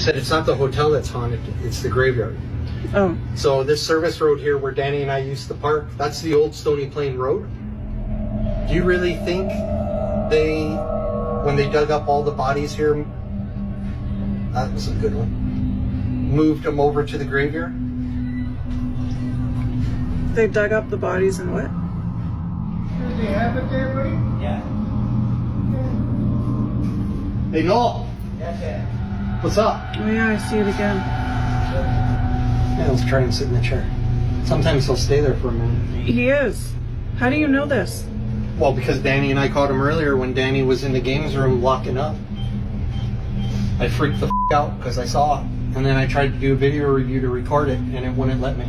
said it's not the hotel that's haunted, it's the graveyard. Oh. So this service road here where Danny and I used to park, that's the old Stony Plain Road. Do you really think when they dug up all the bodies here, that was a good one, moved them over to the graveyard? They dug up the bodies and what? Do they have it there, buddy? Yeah. Hey, Noel. Yes, yeah. What's up? Oh yeah, I see it again. Yeah, let's try and sit in the chair. Sometimes he'll stay there for a minute. He is. How do you know this? Well, because Danny and I caught him earlier when Danny was in the games room locking up. I freaked the out because I saw it. And then I tried to do a video review to record it, and it wouldn't let me.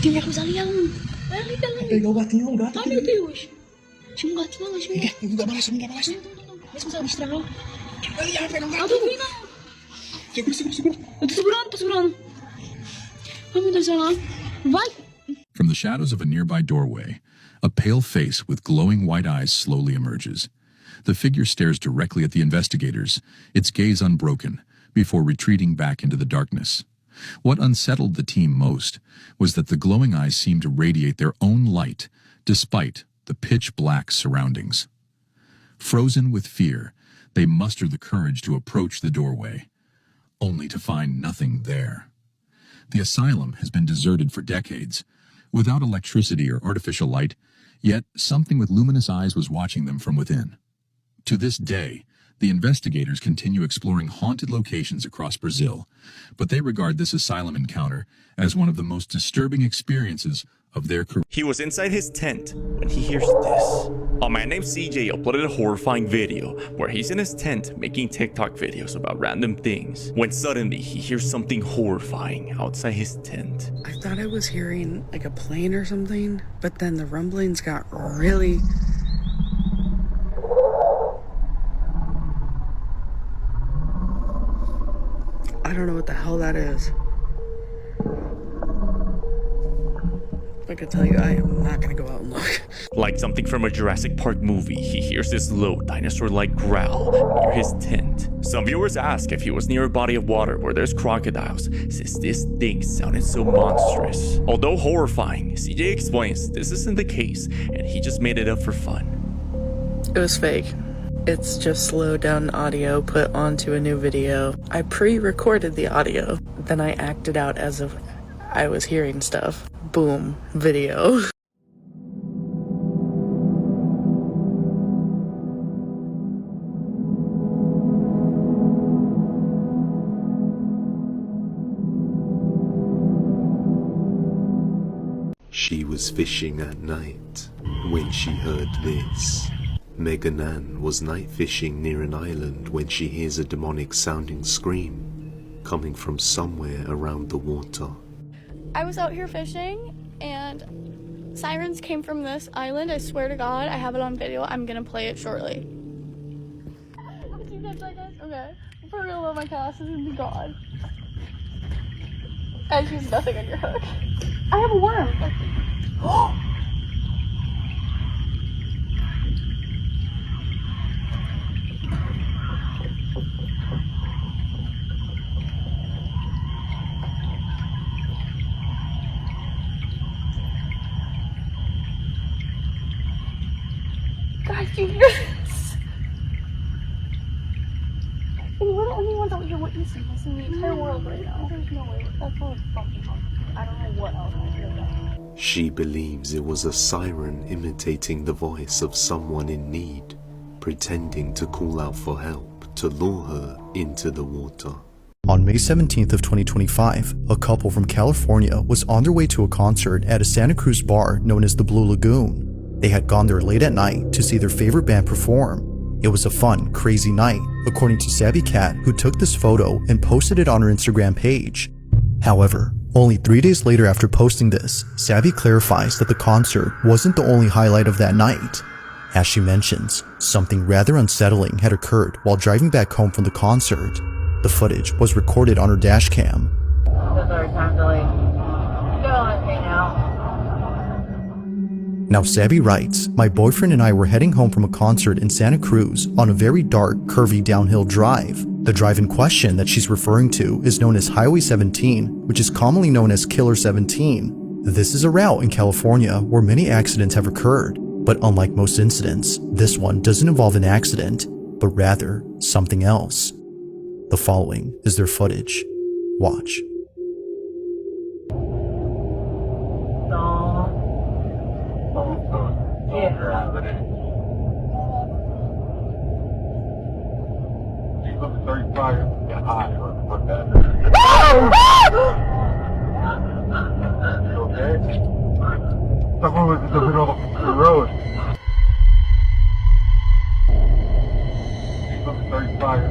Hindi ako saliang. Balik ka lang. Ikaw gati yung gati. Ano ito yun? Siyang gati lang. Hindi ka balas, hindi ka balas. Mas masarap istra ko. Ay, ay, pero Ato, hindi na. Siguro. Ito siguran. Kami na sana. Right? From the shadows of a nearby doorway, a pale face with glowing white eyes slowly emerges. The figure stares directly at the investigators, its gaze unbroken, before retreating back into the darkness. What unsettled the team most was that the glowing eyes seemed to radiate their own light, despite the pitch-black surroundings. Frozen with fear, they mustered the courage to approach the doorway, only to find nothing there. The asylum has been deserted for decades, without electricity or artificial light, yet something with luminous eyes was watching them from within. To this day, the investigators continue exploring haunted locations across Brazil, but they regard this asylum encounter as one of the most disturbing experiences of their career. He was inside his tent when he hears this. A man named CJ uploaded a horrifying video where he's in his tent making TikTok videos about random things, when suddenly he hears something horrifying outside his tent. I thought I was hearing like a plane or something, but then the rumblings got really... I don't know what the hell that is. I can tell you, I am not gonna go out and look. Like something from a Jurassic Park movie, he hears this low dinosaur-like growl near his tent. Some viewers ask if he was near a body of water where there's crocodiles, since this thing sounded so monstrous. Although horrifying, CJ explains this isn't the case, and he just made it up for fun. It was fake. It's just slowed down audio put onto a new video. I pre-recorded the audio, then I acted out as if I was hearing stuff. Boom, video. She was fishing at night when she heard this. Megan Ann was night fishing near an island when she hears a demonic sounding scream coming from somewhere around the water. I was out here fishing and sirens came from this island. I swear to God, I have it on video. I'm gonna play it shortly. Can you catch that, guys? Okay. For real though, my cast is gonna be gone. Guys, use nothing on your hook. I have a worm. Guys, do you hear this? And we're the only ones out here witnessing this in the entire world right now. There's no way. That's all fucking fun. I don't know what else I hear about. She believes it was a siren imitating the voice of someone in need, pretending to call out for help to lure her into the water. On May 17th of 2025, a couple from California was on their way to a concert at a Santa Cruz bar known as the Blue Lagoon. They had gone there late at night to see their favorite band perform. It was a fun, crazy night, according to Sabby Cat, who took this photo and posted it on her Instagram page. However, only 3 days later after posting this, Sabby clarifies that the concert wasn't the only highlight of that night. As she mentions, something rather unsettling had occurred while driving back home from the concert. The footage was recorded on her dash cam. Now Sabby writes, "My boyfriend and I were heading home from a concert in Santa Cruz on a very dark, curvy downhill drive. The drive in question that she's referring to is known as Highway 17, which is commonly known as Killer 17. This is a route in California where many accidents have occurred, but unlike most incidents, this one doesn't involve an accident, but rather something else." The following is their footage. Watch. Someone was in the middle of the road. Starting fire.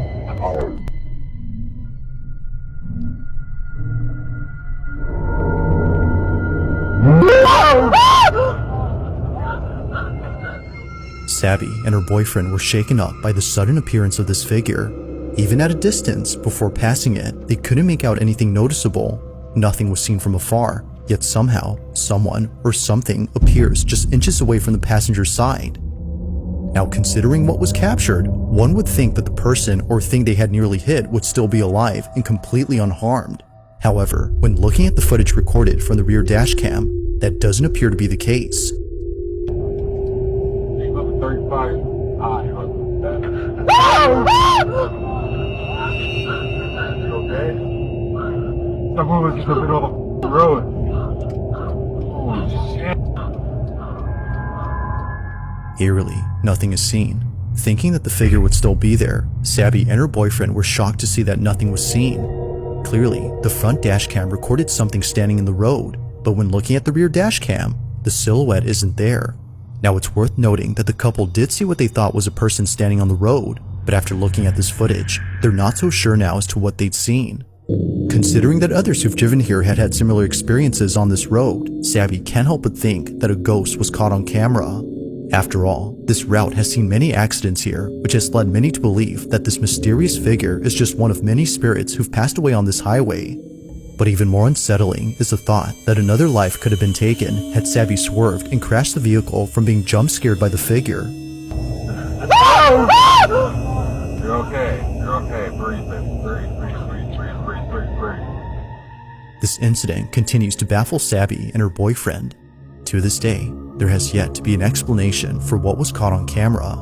Sabby and her boyfriend were shaken up by the sudden appearance of this figure. Even at a distance, before passing it, they couldn't make out anything noticeable. Nothing was seen from afar, yet somehow, someone or something appears just inches away from the passenger's side. Now, considering what was captured, one would think that the person or thing they had nearly hit would still be alive and completely unharmed. However, when looking at the footage recorded from the rear dash cam, that doesn't appear to be the case. Someone was in the middle of the road. Holy shit. Eerily, nothing is seen. Thinking that the figure would still be there, Sabby and her boyfriend were shocked to see that nothing was seen. Clearly, the front dash cam recorded something standing in the road, but when looking at the rear dash cam, the silhouette isn't there. Now, it's worth noting that the couple did see what they thought was a person standing on the road, but after looking at this footage, they're not so sure now as to what they'd seen. Considering that others who've driven here had had similar experiences on this road, Sabby can't help but think that a ghost was caught on camera. After all, this route has seen many accidents here, which has led many to believe that this mysterious figure is just one of many spirits who've passed away on this highway. But even more unsettling is the thought that another life could have been taken had Sabby swerved and crashed the vehicle from being jump scared by the figure. You're okay. You're okay. Breathe, baby. Breathe. This incident continues to baffle Sabby and her boyfriend. To this day, there has yet to be an explanation for what was caught on camera.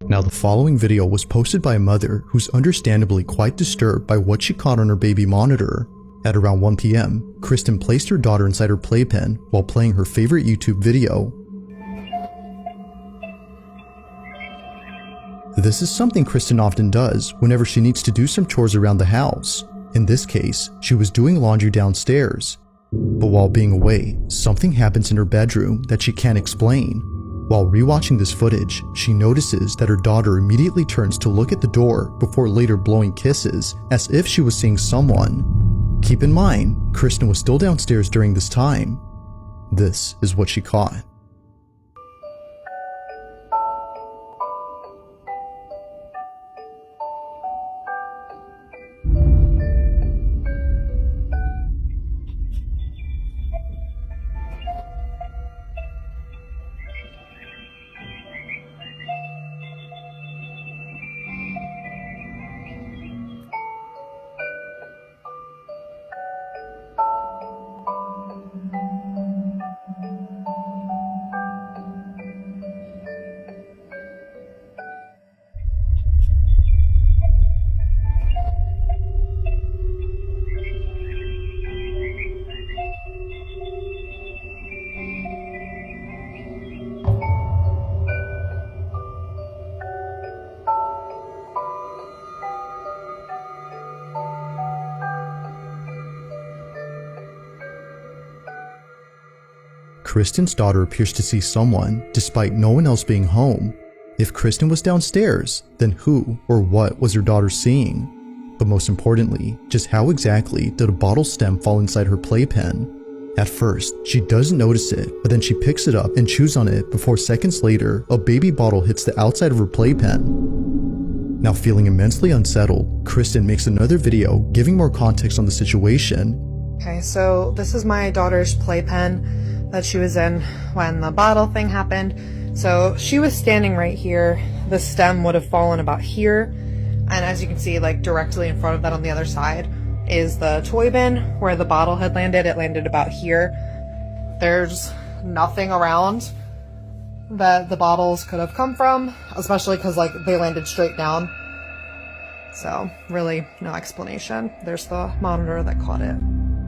Now, the following video was posted by a mother who's understandably quite disturbed by what she caught on her baby monitor. At around 1 p.m., Kristen placed her daughter inside her playpen while playing her favorite YouTube video. This is something Kristen often does whenever she needs to do some chores around the house. In this case, she was doing laundry downstairs. But while being away, something happens in her bedroom that she can't explain. While rewatching this footage, she notices that her daughter immediately turns to look at the door before later blowing kisses as if she was seeing someone. Keep in mind, Kristen was still downstairs during this time. This is what she caught. Kristen's daughter appears to see someone despite no one else being home. If Kristen was downstairs, then who or what was her daughter seeing? But most importantly, just how exactly did a bottle stem fall inside her playpen? At first, she doesn't notice it, but then she picks it up and chews on it before seconds later, a baby bottle hits the outside of her playpen. Now feeling immensely unsettled, Kristen makes another video giving more context on the situation. Okay, so this is my daughter's playpen that she was in when the bottle thing happened. So she was standing right here. The stem would have fallen about here. And as you can see, like directly in front of that on the other side is the toy bin where the bottle had landed. It landed about here. There's nothing around that the bottles could have come from, especially because like they landed straight down. So really no explanation. There's the monitor that caught it.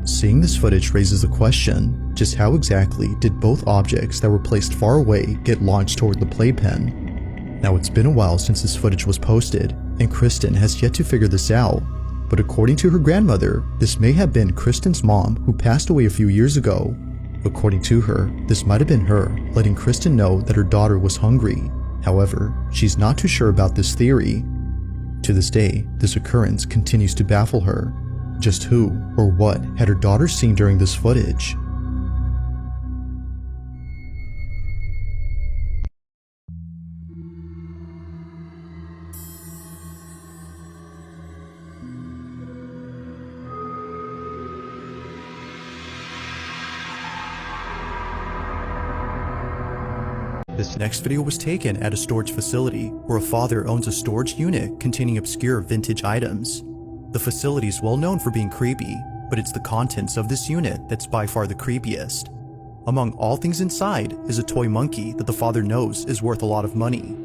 Seeing this footage raises the question, just how exactly did both objects that were placed far away get launched toward the playpen? Now it's been a while since this footage was posted, and Kristen has yet to figure this out. But according to her grandmother, this may have been Kristen's mom who passed away a few years ago. According to her, this might have been her letting Kristen know that her daughter was hungry. However, she's not too sure about this theory. To this day, this occurrence continues to baffle her. Just who or what had her daughter seen during this footage? This next video was taken at a storage facility where a father owns a storage unit containing obscure vintage items. The facility is well known for being creepy, but it's the contents of this unit that's by far the creepiest. Among all things inside is a toy monkey that the father knows is worth a lot of money.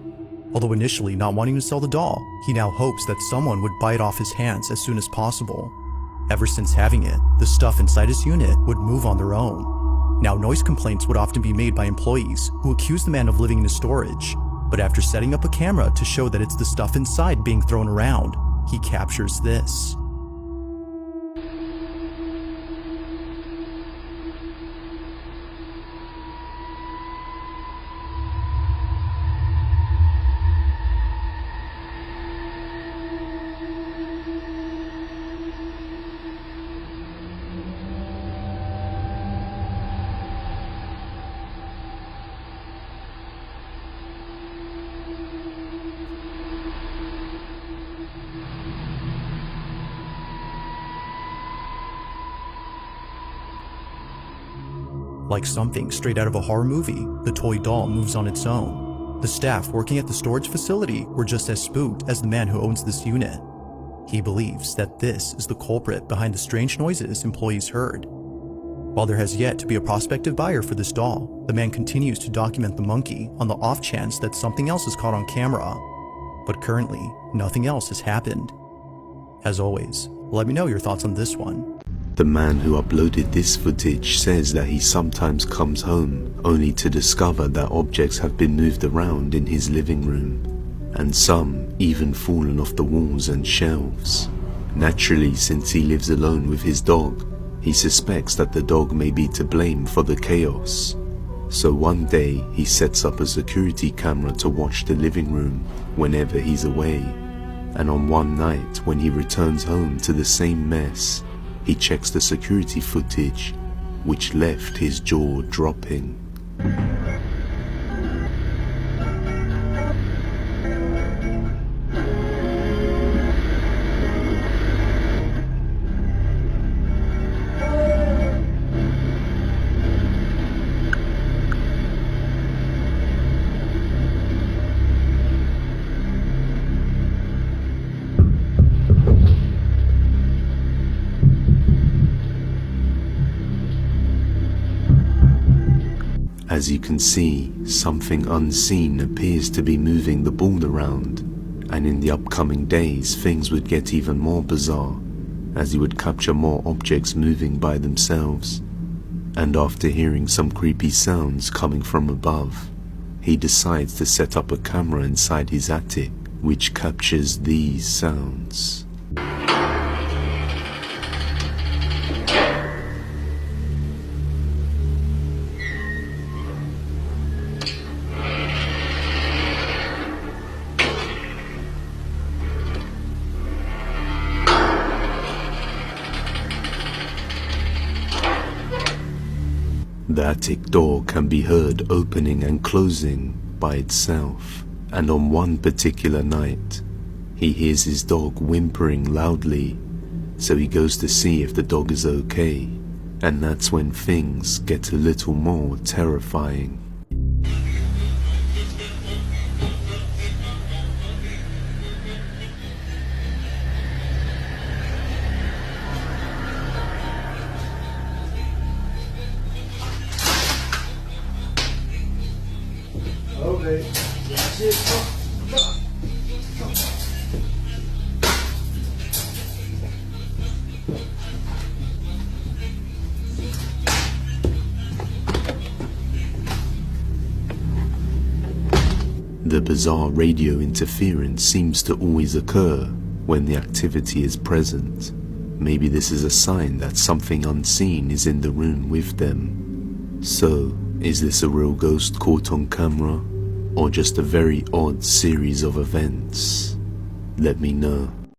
Although initially not wanting to sell the doll, he now hopes that someone would buy it off his hands as soon as possible. Ever since having it, the stuff inside his unit would move on their own. Now, noise complaints would often be made by employees who accuse the man of living in his storage, but after setting up a camera to show that it's the stuff inside being thrown around, he captures this. Like something straight out of a horror movie, the toy doll moves on its own. The staff working at the storage facility were just as spooked as the man who owns this unit. He believes that this is the culprit behind the strange noises employees heard. While there has yet to be a prospective buyer for this doll, the man continues to document the monkey on the off chance that something else is caught on camera. But currently, nothing else has happened. As always, let me know your thoughts on this one. The man who uploaded this footage says that he sometimes comes home only to discover that objects have been moved around in his living room, and some even fallen off the walls and shelves. Naturally, since he lives alone with his dog, he suspects that the dog may be to blame for the chaos. So one day, he sets up a security camera to watch the living room whenever he's away. And on one night, when he returns home to the same mess, he checks the security footage, which left his jaw dropping. As you can see, something unseen appears to be moving the ball around, and in the upcoming days things would get even more bizarre, as he would capture more objects moving by themselves. And after hearing some creepy sounds coming from above, he decides to set up a camera inside his attic, which captures these sounds. The attic door can be heard opening and closing by itself, and on one particular night, he hears his dog whimpering loudly, so he goes to see if the dog is okay, and that's when things get a little more terrifying. Okay, that's it. The bizarre radio interference seems to always occur when the activity is present. Maybe this is a sign that something unseen is in the room with them. So, is this a real ghost caught on camera, or just a very odd series of events? Let me know.